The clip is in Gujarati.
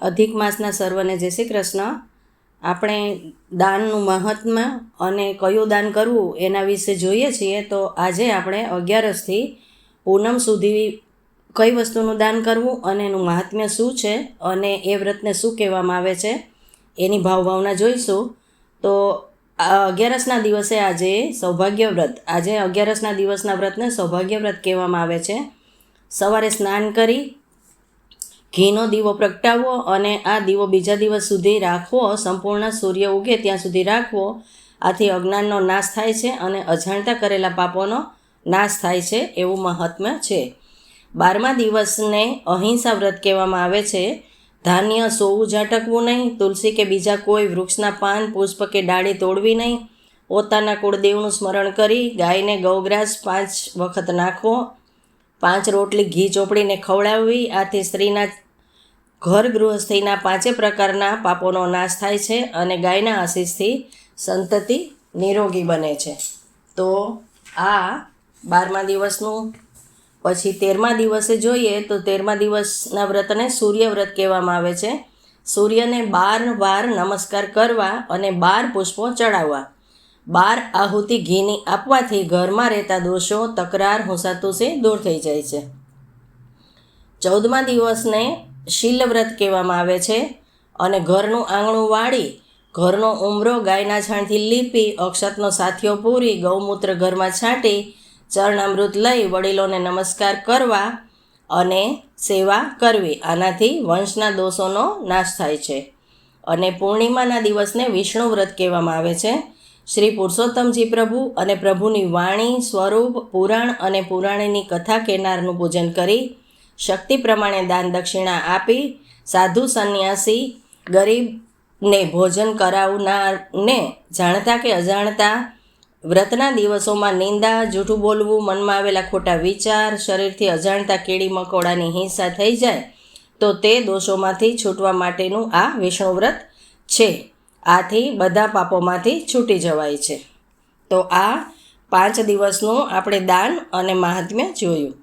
અધિક માસના સર્વને જય શ્રી કૃષ્ણ. આપણે દાનનું મહાત્મ્ય અને કયું દાન કરવું એના વિશે જોઈએ છીએ. તો આજે આપણે 11થી પૂનમ સુધી કઈ વસ્તુનું દાન કરવું અને એનું મહાત્મ્ય શું છે અને એ વ્રતને શું કહેવામાં આવે છે એની ભાવના જોઈશું. તો 11ના દિવસે આજે સૌભાગ્ય વ્રત, આજે 11ના દિવસના વ્રતને સૌભાગ્ય વ્રત કહેવામાં આવે છે. સવારે સ્નાન કરી ઘીનો દીવો પ્રગટાવવો અને આ દીવો બીજા દિવસ સુધી રાખવો, સંપૂર્ણ સૂર્ય ઉગે ત્યાં સુધી રાખવો. આથી અજ્ઞાનનો નાશ થાય છે અને અજાણતા કરેલા પાપોનો નાશ થાય છે, એવું મહાત્મ્ય છે. 12મા દિવસને અહિંસા વ્રત કહેવામાં આવે છે. ધાન્ય સોવું ઝાટકવું નહીં, તુલસી કે બીજા કોઈ વૃક્ષના પાન, પુષ્પ કે ડાળી તોડવી નહીં, પોતાના કુળદેવનું સ્મરણ કરી ગાયને ગૌગ્રાસ 5 વખત નાખવો, 5 રોટલી ઘી ચોપડીને ખવડાવવી. આથી સ્ત્રીના ઘર ગૃહસ્થીના 5 પ્રકારના પાપોનો નાશ થાય છે અને ગાયના આશીષથી સંતતિ નિરોગી બને છે. તો આ 12મા દિવસનું. પછી 13મા દિવસે જોઈએ તો 13મા દિવસના વ્રતને સૂર્ય વ્રત કહેવામાં આવે છે. સૂર્યને 12 વાર નમસ્કાર કરવા અને 12 પુષ્પો ચડાવવા. 12 આહુતિ ઘીની આપવાથી ઘરમાં રહેતા દોષો, તકરાર, હુંસાતુસી દૂર થઈ જાય છે. 14મા દિવસને શીલ વ્રત કહેવામાં આવે છે અને ઘરનું આંગણું વાળી, ઘરનો ઉંબરો ગાયના છાણથી લીપી, અક્ષતનો સાથિયો પૂરી, ગૌમૂત્ર ઘરમાં છાંટી, ચરણામૃત લઈ વડીલોને નમસ્કાર કરવા અને સેવા કરવી. આનાથી વંશના દોષોનો નાશ થાય છે. અને પૂર્ણિમાના દિવસને વિષ્ણુ વ્રત કહેવામાં આવે છે. શ્રી પુરુષોત્તમજી પ્રભુ અને પ્રભુની વાણી, સ્વરૂપ, પુરાણ અને પુરાણીની કથા કહેનારનું પૂજન કરી, શક્તિ પ્રમાણે દાન દક્ષિણા આપી, સાધુ સંન્યાસી ગરીબને ભોજન કરાવનારને જાણતા કે અજાણતા વ્રતના દિવસોમાં નિંદા, જૂઠું બોલવું, મનમાં આવેલા ખોટા વિચાર, શરીરથી અજાણતા કીડી મકોડાની હિંસા થઈ જાય તો તે દોષોમાંથી છૂટવા માટેનું આ વિષ્ણુ વ્રત છે. આથી બધા પાપોમાંથી છૂટી જવાય છે. તો આ 5 દિવસનું આપણે દાન અને મહાત્મ્ય જોયું.